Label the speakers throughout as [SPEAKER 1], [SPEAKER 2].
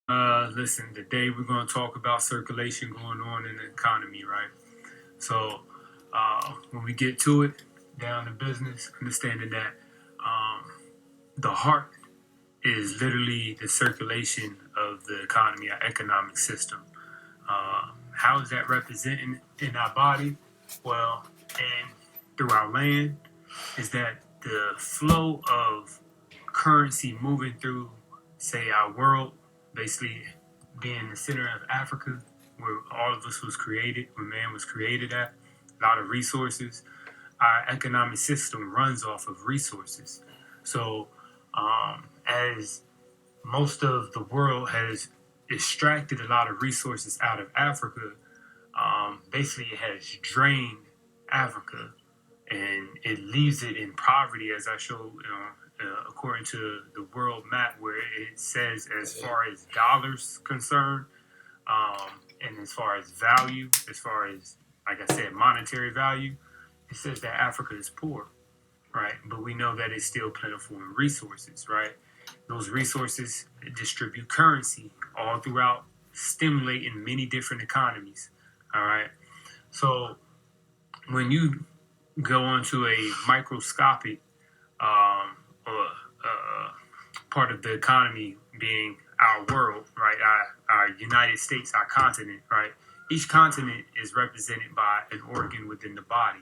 [SPEAKER 1] Listen, today we're going to talk about circulation going on in the economy, right? So, when we get to it, down to business, understanding that um, the heart is literally the circulation of the economy, our economic system. How is that represented in our body? Well, and through our land, is that the flow of currency moving through, say, our world, basically being the center of Africa, where all of us was created, where man was created at, a lot of resources. Our economic system runs off of resources. So, as most of the world has extracted a lot of resources out of Africa, basically it has drained Africa and it leaves it in poverty, as I show, according to the world map, where it says as far as dollars concerned, and as far as value, as far as, like I said, monetary value, it says that Africa is poor, right? But we know that it's still plentiful in resources, right? Those resources distribute currency all throughout, stimulating many different economies, all right? So when you go onto a microscopic or part of the economy being our world, right? Our United States, our continent, right? Each continent is represented by an organ within the body.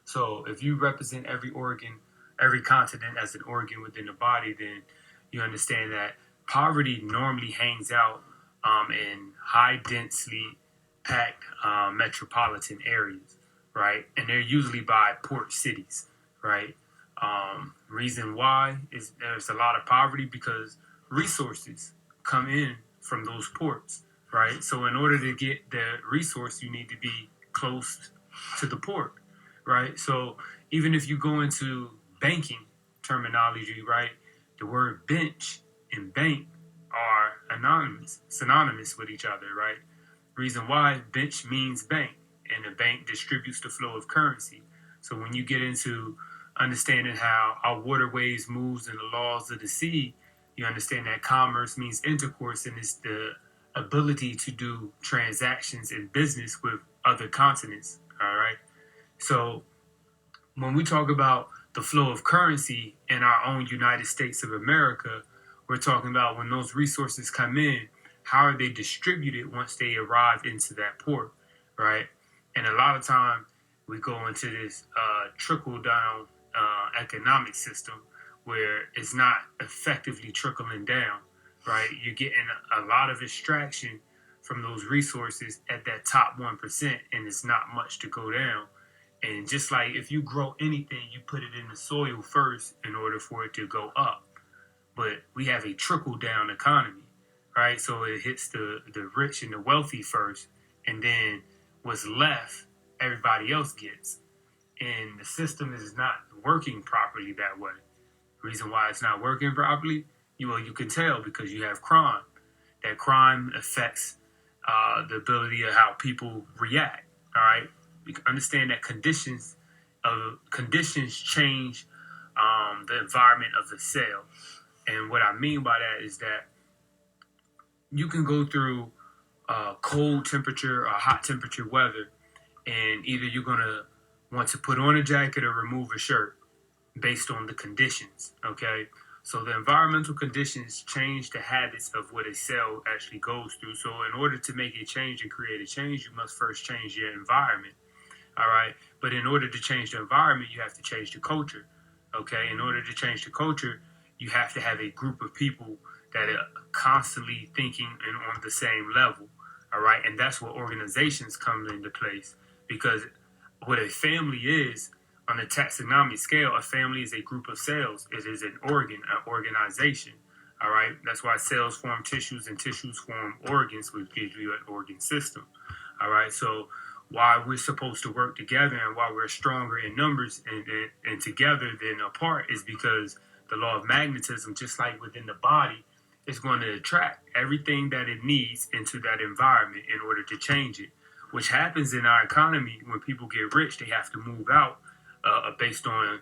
[SPEAKER 1] So if you represent every organ, every continent as an organ within the body, then you understand that poverty normally hangs out in high densely packed metropolitan areas, right? And they're usually by port cities, right? Reason why is there's a lot of poverty because resources come in from those ports, right? So in order to get the resource, you need to be close to the port, right? So even if you go into banking terminology, right, the word bench and bank are synonymous with each other, right? Reason why bench means bank, and a bank distributes the flow of currency. So when you get into understanding how our waterways moves and the laws of the sea, you understand that commerce means intercourse, and it's the ability to do transactions and business with other continents. All right. So when we talk about the flow of currency in our own United States of America, we're talking about when those resources come in, how are they distributed once they arrive into that port, right? And a lot of time we go into this trickle down economic system where it's not effectively trickling down, right? You're getting a lot of extraction from those resources at that top 1%, and it's not much to go down. And just like if you grow anything, you put it in the soil first in order for it to go up. But we have a trickle down economy, right? So it hits the rich and the wealthy first, and then what's left, everybody else gets. And the system is not working properly that way. The reason why it's not working properly, you can tell because you have crime. That crime affects the ability of how people react. All right, you can understand that conditions change the environment of the cell. And what I mean by that is that you can go through cold temperature or hot temperature weather, and either you're going to want to put on a jacket or remove a shirt based on the conditions, okay? So the environmental conditions change the habits of what a cell actually goes through. So in order to make a change and create a change, you must first change your environment, all right? But in order to change the environment, you have to change the culture, okay? In order to change the culture, you have to have a group of people that are constantly thinking and on the same level, all right? And that's where organizations come into place, because what a family is on the taxonomic scale, a family is a group of cells. It is an organ, an organization, all right? That's why cells form tissues and tissues form organs, which gives you an organ system, all right? So why we're supposed to work together and why we're stronger in numbers and together than apart is because the law of magnetism, just like within the body, is going to attract everything that it needs into that environment in order to change it, which happens in our economy. When people get rich, they have to move out based on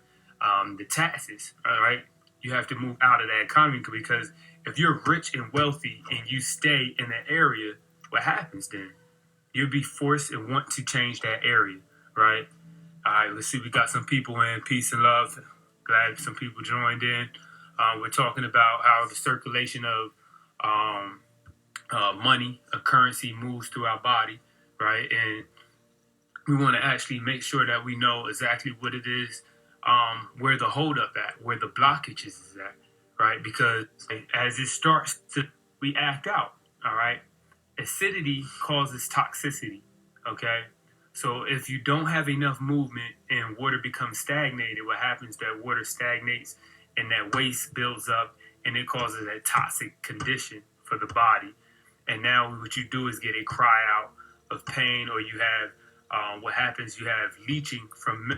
[SPEAKER 1] the taxes, all right? You have to move out of that economy because if you're rich and wealthy and you stay in that area, what happens then? You'll be forced and want to change that area, right? All right, let's see. We got some people in. Peace and love. Glad some people joined in. We're talking about how the circulation of money, a currency, moves through our body, right? And we want to actually make sure that we know exactly what it is, where the holdup at, where the blockages is at, right? Because as it starts to react out, all right, acidity causes toxicity, okay? So if you don't have enough movement and water becomes stagnated, what happens is that water stagnates and that waste builds up and it causes a toxic condition for the body. And now what you do is get a cry out of pain, or you have what happens, you have leaching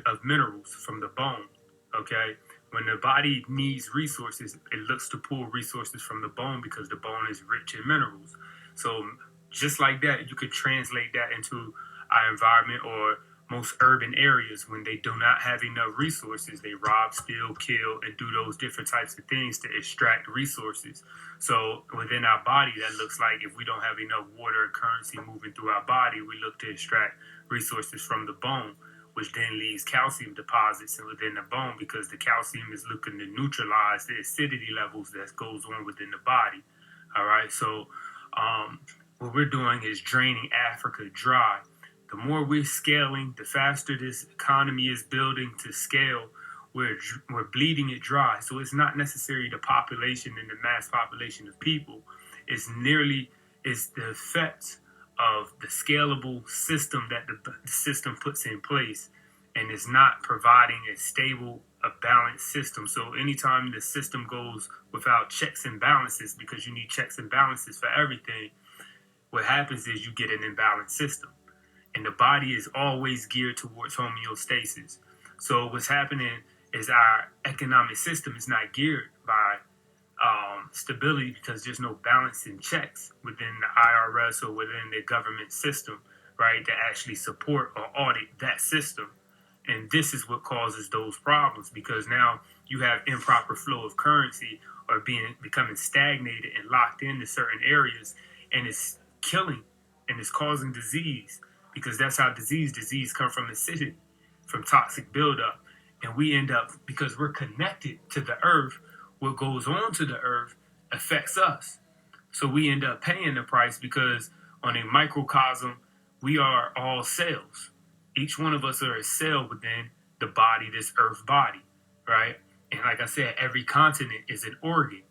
[SPEAKER 1] of minerals from the bone, okay? When the body needs resources, it looks to pull resources from the bone because the bone is rich in minerals. So just like that, you could translate that into our environment or most urban areas. When they do not have enough resources, they rob, steal, kill, and do those different types of things to extract resources. So within our body, that looks like if we don't have enough water or currency moving through our body, we look to extract resources from the bone, which then leaves calcium deposits within the bone because the calcium is looking to neutralize the acidity levels that goes on within the body. All right, so what we're doing is draining Africa dry. The more we're scaling, the faster this economy is building to scale. We're bleeding it dry. So it's not necessarily the population and the mass population of people. It's the effect of the scalable system that the system puts in place, and it's not providing a stable, a balanced system. So anytime the system goes without checks and balances, because you need checks and balances for everything, what happens is you get an imbalanced system. And the body is always geared towards homeostasis. So what's happening is our economic system is not geared by stability because there's no balance and checks within the IRS or within the government system, right, to actually support or audit that system. And this is what causes those problems, because now you have improper flow of currency or becoming stagnated and locked into certain areas, and it's killing and it's causing disease. Because that's how disease comes from acidity, from toxic buildup. And we end up, because we're connected to the earth, what goes on to the earth affects us. So we end up paying the price because on a microcosm, we are all cells. Each one of us are a cell within the body, this earth body, right? And like I said, every continent is an organ.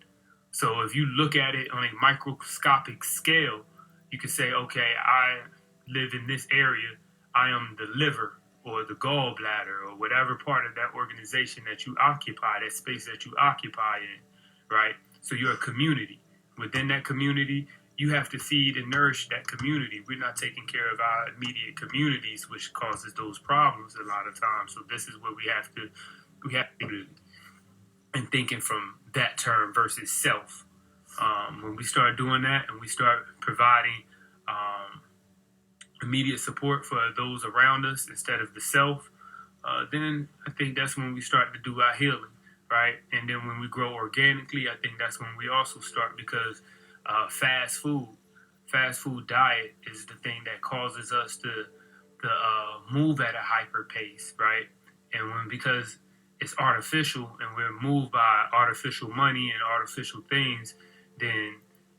[SPEAKER 1] So if you look at it on a microscopic scale, you can say, okay, I live in this area, I am the liver or the gallbladder or whatever part of that organization that you occupy, that space that you occupy in, right? So you're a community. Within that community, you have to feed and nourish that community. We're not taking care of our immediate communities, which causes those problems a lot of times. So this is what we have to and thinking from that term versus self. When we start doing that and we start providing immediate support for those around us instead of the self, then I think that's when we start to do our healing, right? And then when we grow organically, I think that's when we also start, because fast food diet is the thing that causes us to move at a hyper pace, right? And because it's artificial and we're moved by artificial money and artificial things, then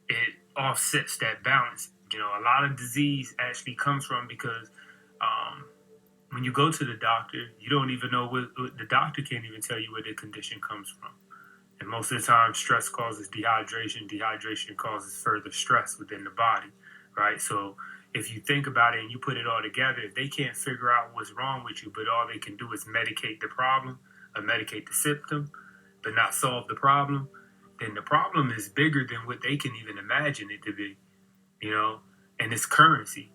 [SPEAKER 1] it offsets that balance. A lot of disease actually comes from because when you go to the doctor, you don't even know what the doctor can't even tell you where the condition comes from. And most of the time, stress causes dehydration. Dehydration causes further stress within the body, right? So if you think about it and you put it all together, if they can't figure out what's wrong with you, but all they can do is medicate the problem or medicate the symptom, but not solve the problem, then the problem is bigger than what they can even imagine it to be. And it's currency,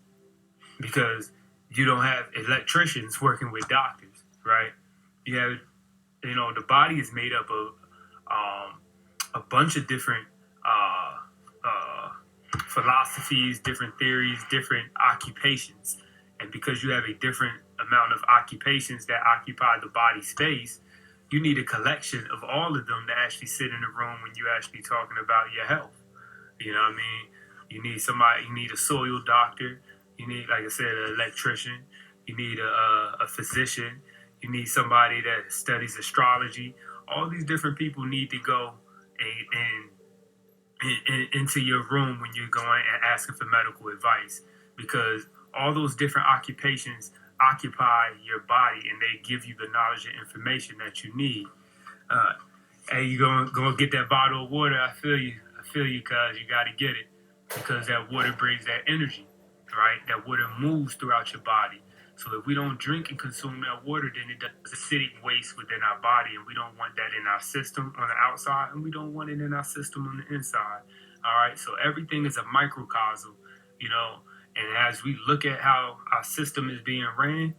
[SPEAKER 1] because you don't have electricians working with doctors, right? You have, the body is made up of a bunch of different philosophies, different theories, different occupations. And because you have a different amount of occupations that occupy the body space, You need a collection of all of them to actually sit in the room when you're actually talking about your health. You know what I mean? You need somebody, you need a soil doctor. You need, like I said, an electrician. You need a physician. You need somebody that studies astrology. All these different people need to go into your room when you're going and asking for medical advice, because all those different occupations occupy your body and they give you the knowledge and information that you need. Hey, you gonna get that bottle of water? I feel you, cause you got to get it, because that water brings that energy, right? That water moves throughout your body. So if we don't drink and consume that water, then it does acidic waste within our body, and we don't want that in our system on the outside, and we don't want it in our system on the inside. All right, so everything is a microcosm, you know. And as we look at how our system is being ran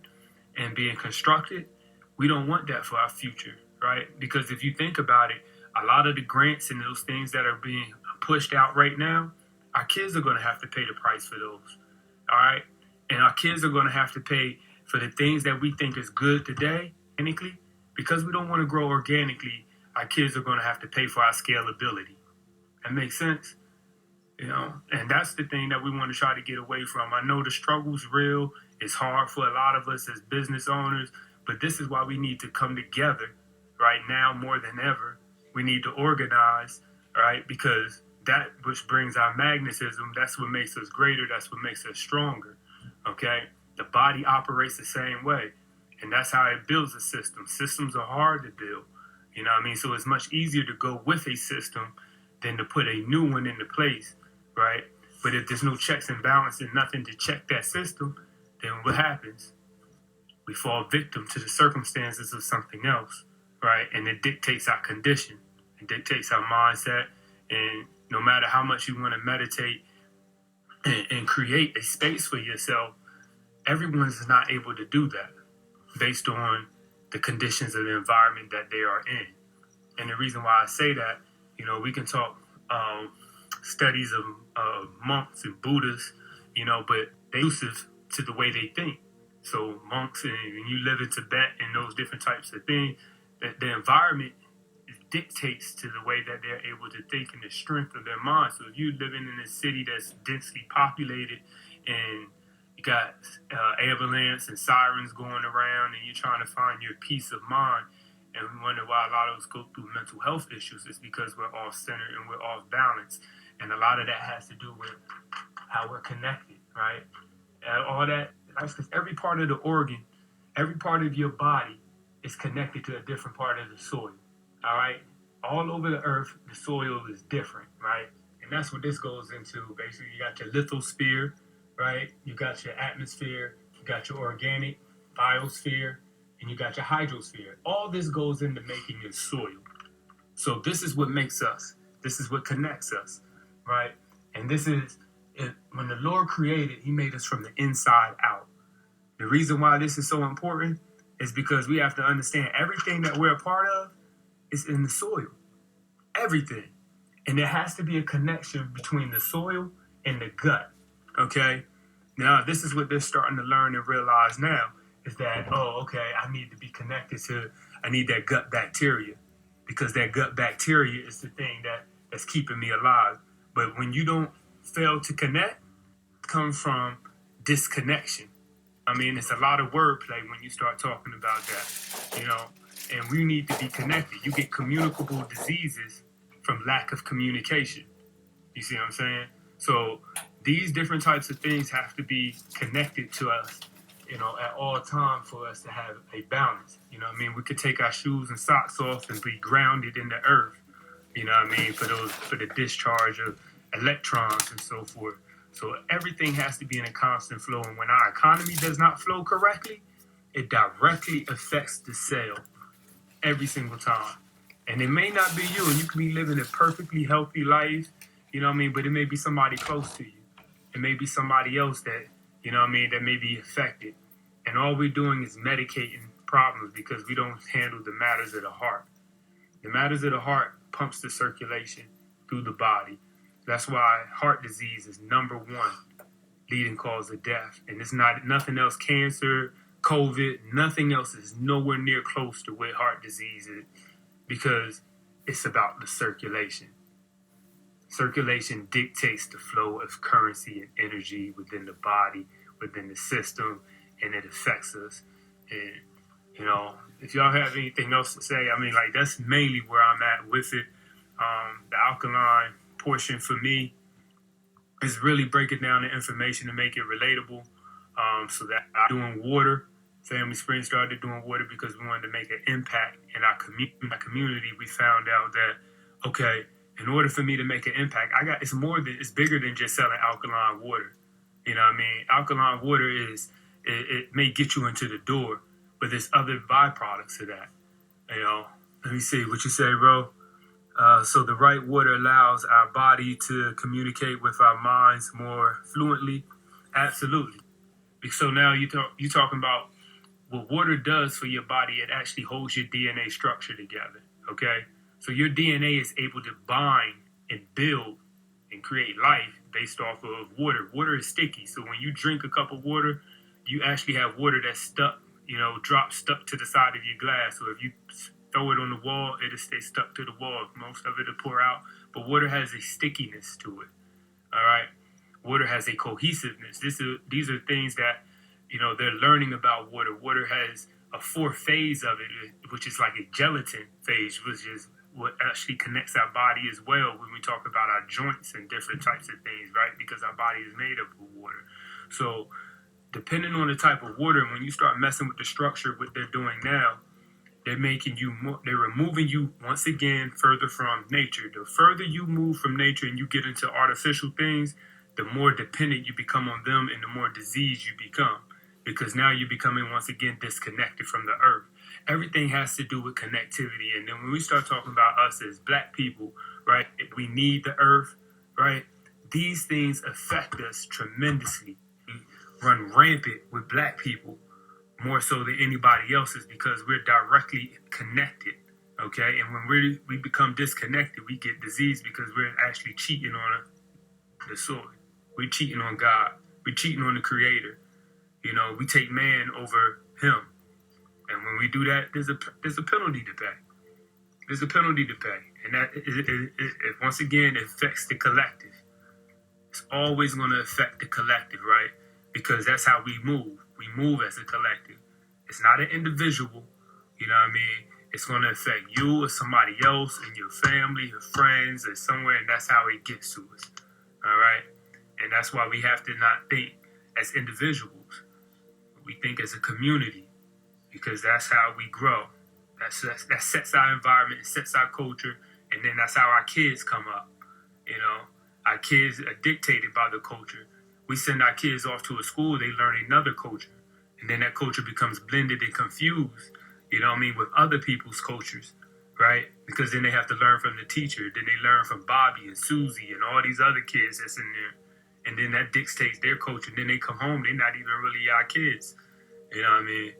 [SPEAKER 1] and being constructed, we don't want that for our future, right? Because if you think about it, a lot of the grants and those things that are being pushed out right now, our kids are going to have to pay the price for those, all right? And our kids are going to have to pay for the things that we think is good today, organically, because we don't want to grow organically. Our kids are going to have to pay for our scalability. That makes sense, you know. And that's the thing that we want to try to get away from. I know the struggle's real. It's hard for a lot of us as business owners, but this is why we need to come together right now more than ever. We need to organize, right? Because that which brings our magnetism, that's what makes us greater. That's what makes us stronger. Okay, the body operates the same way, and that's how it builds a system. Systems are hard to build, you know what I mean? So it's much easier to go with a system than to put a new one into place, right? But if there's no checks and balances and nothing to check that system, then what happens? We fall victim to the circumstances of something else, right? And it dictates our condition, it dictates our mindset, and no matter how much you want to meditate and create a space for yourself, everyone's not able to do that based on the conditions of the environment that they are in. And the reason why I say that, you know, we can talk studies of monks and Buddhists, you know, but they're elusive to the way they think. So monks, and you live in Tibet and those different types of things, that the environment dictates to the way that they're able to think and the strength of their mind. So if you're living in a city that's densely populated and you got ambulance and sirens going around and you're trying to find your peace of mind, and we wonder why a lot of us go through mental health issues, it's because we're off center and we're off balance. And a lot of that has to do with how we're connected, right? And all that, because every part of the organ, every part of your body is connected to a different part of the soil. All right, all over the earth, the soil is different, right? And that's what this goes into. Basically, you got your lithosphere, right? You got your atmosphere, you got your organic biosphere, and you got your hydrosphere. All this goes into making your soil. So this is what makes us. This is what connects us, right? And this is, when the Lord created, he made us from the inside out. The reason why this is so important is because we have to understand everything that we're a part of is in the soil. Everything. And there has to be a connection between the soil and the gut. Okay? Now, this is what they're starting to learn and realize now, is that, I need to be connected to, I need that gut bacteria, because that gut bacteria is the thing that's keeping me alive. But when you don't fail to connect, it comes from disconnection. I mean, it's a lot of wordplay when you start talking about that, you know. And we need to be connected. You get communicable diseases from lack of communication. You see what I'm saying? So these different types of things have to be connected to us, you know, at all times for us to have a balance. You know what I mean? We could take our shoes and socks off and be grounded in the earth, you know what I mean, for the discharge of electrons and so forth. So everything has to be in a constant flow. And when our economy does not flow correctly, it directly affects the cell. Every single time. And it may not be you, and you can be living a perfectly healthy life, you know what I mean, but it may be somebody close to you. It may be somebody else that, you know what I mean, that may be affected. And all we're doing is medicating problems because we don't handle the matters of the heart. The matters of the heart pumps the circulation through the body. That's why heart disease is number one leading cause of death. And it's not nothing else, cancer, COVID, nothing else is nowhere near close to what heart disease is, because it's about the circulation. Circulation dictates the flow of currency and energy within the body, within the system, and it affects us. And, if y'all have anything else to say, I mean, like, that's mainly where I'm at with it. The alkaline portion for me is really breaking down the information to make it relatable. So that doing water, Family Springs started doing water because we wanted to make an impact in our community. We found out that, okay, in order for me to make an impact, it's bigger than just selling alkaline water. You know what I mean? Alkaline water it may get you into the door, but there's other byproducts of that. Let me see what you say, bro. So the right water allows our body to communicate with our minds more fluently. Absolutely. So now you're talking about what water does for your body. It actually holds your DNA structure together. Okay. So your DNA is able to bind and build and create life based off of water. Water is sticky. So when you drink a cup of water, you actually have water that's stuck, stuck to the side of your glass. So if you throw it on the wall, it'll stay stuck to the wall. Most of it will pour out. But water has a stickiness to it. All right. Water has a cohesiveness. These are things that, they're learning about water. Water has a fourth phase of it, which is like a gelatin phase, which is what actually connects our body as well when we talk about our joints and different types of things, right? Because our body is made up of water. So depending on the type of water, when you start messing with the structure, what they're doing now, they're removing you once again further from nature. The further you move from nature and you get into artificial things, the more dependent you become on them and the more diseased you become, because now you're becoming once again disconnected from the earth. Everything has to do with connectivity. And then when we start talking about us as black people, right, we need the earth, right? These things affect us tremendously. We run rampant with black people more so than anybody else's because we're directly connected, okay? And when we become disconnected, we get disease because we're actually cheating on the soil. We're cheating on God. We're cheating on the Creator. We take man over him. And when we do that, there's a penalty to pay. There's a penalty to pay. And that, it once again, it affects the collective. It's always going to affect the collective, right? Because that's how we move. We move as a collective. It's not an individual. You know what I mean? It's going to affect you or somebody else and your family, your friends, or somewhere, and that's how it gets to us. All right? And that's why we have to not think as individuals. We think as a community, because that's how we grow. That sets our environment, it sets our culture, and then that's how our kids come up. Our kids are dictated by the culture. We send our kids off to a school, they learn another culture. And then that culture becomes blended and confused, with other people's cultures, right? Because then they have to learn from the teacher. Then they learn from Bobby and Susie and all these other kids that's in there. And then that dictates their culture. And then they come home, they're not even really our kids. You know what I mean?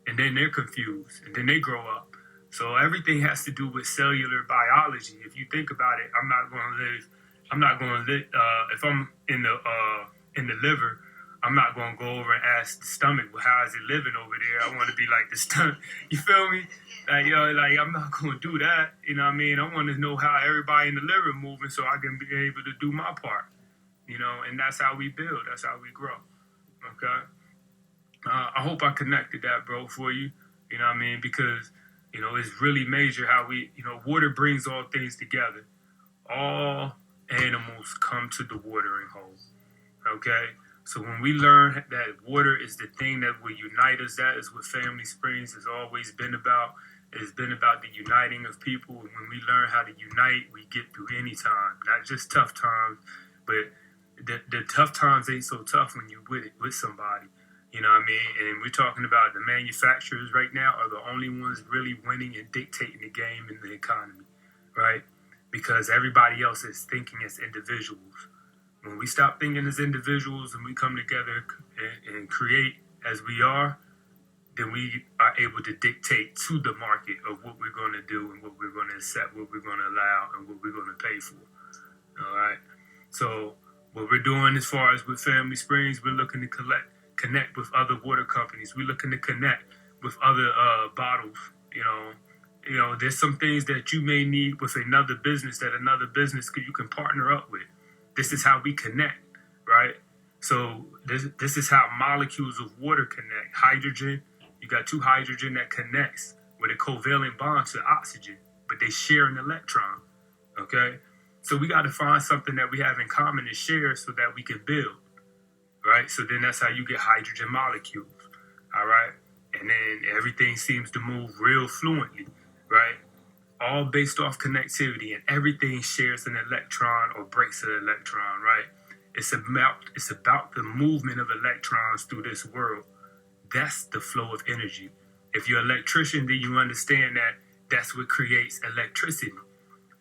[SPEAKER 1] And then they're confused. And then they grow up. So everything has to do with cellular biology. If you think about it, I'm not going to live, if I'm in the liver, I'm not going to go over and ask the stomach, well, how is it living over there? I want to be like the stomach. You feel me? I'm not going to do that. You know what I mean? I want to know how everybody in the liver moving so I can be able to do my part. And that's how we build. That's how we grow. Okay? I hope I connected that, bro, for you. You know what I mean? Because, it's really major how water brings all things together. All animals come to the watering hole. Okay? So when we learn that water is the thing that will unite us, that is what Family Springs has always been about. It's been about the uniting of people. And when we learn how to unite, we get through any time. Not just tough times, but the tough times ain't so tough when you're with somebody. You know what I mean? And we're talking about the manufacturers right now are the only ones really winning and dictating the game in the economy, right? Because everybody else is thinking as individuals. When we stop thinking as individuals and we come together and create as we are, then we are able to dictate to the market of what we're going to do and what we're going to accept, what we're going to allow, and what we're going to pay for. All right? So what we're doing as far as with Family Springs, we're looking to connect with other water companies. We're looking to connect with other bottles. There's some things that you may need with another business that another business you can partner up with. This is how we connect, right? So this is how molecules of water connect. Hydrogen, you got two hydrogen that connects with a covalent bond to oxygen, but they share an electron, okay? So we got to find something that we have in common and share so that we can build, right? So then that's how you get hydrogen molecules, all right? And then everything seems to move real fluently, right? All based off connectivity, and everything shares an electron or breaks an electron, right? It's about the movement of electrons through this world. That's the flow of energy. If you're an electrician, then you understand that that's what creates electricity.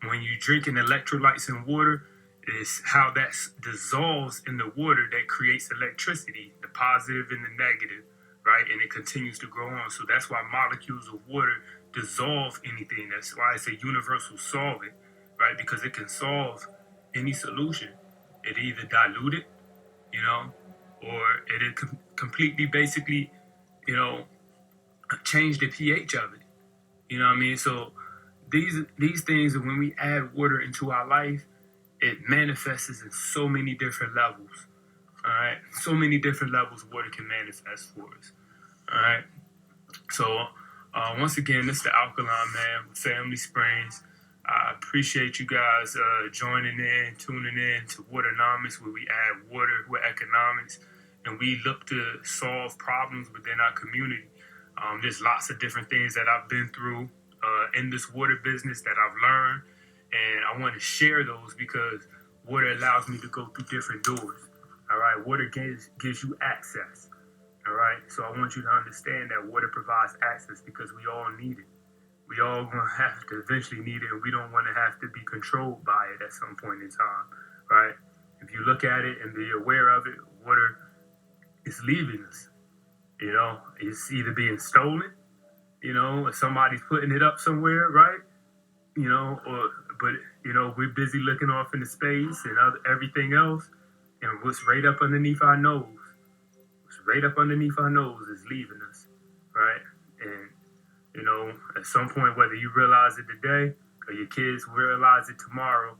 [SPEAKER 1] When you drink in electrolytes in water, it's how that dissolves in the water that creates electricity, the positive and the negative, right? And it continues to grow on. So that's why molecules of water dissolve anything. That's why it's a universal solvent, right? Because it can solve any solution. It either dilute it, or it completely basically, change the pH of it. You know what I mean? So these things, when we add water into our life, it manifests in so many different levels. All right, so many different levels water can manifest for us. All right, so once again, this is the Alkaline Man with Family Springs. I appreciate you guys joining in, tuning in to Waternomics, where we add water with economics, and we look to solve problems within our community. There's lots of different things that I've been through in this water business that I've learned, and I want to share those because water allows me to go through different doors. All right, water gives you access. All right, so I want you to understand that water provides access because we all need it. We all gonna have to eventually need it, and we don't want to have to be controlled by it at some point in time, right? If you look at it and be aware of it, water is leaving us. It's either being stolen, or somebody's putting it up somewhere, right? But we're busy looking off into space and everything else, and what's right up underneath our nose, is leaving us, right? And at some point, whether you realize it today or your kids realize it tomorrow,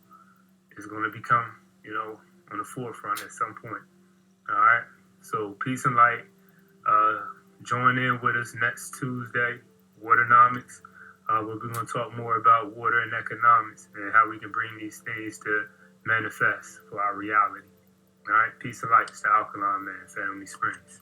[SPEAKER 1] it's going to become, on the forefront at some point. All right. So peace and light. Join in with us next Tuesday, Waternomics. We're going to talk more about water and economics and how we can bring these things to manifest for our reality. All right. Peace and light. It's the Alkaline Man, Family Springs.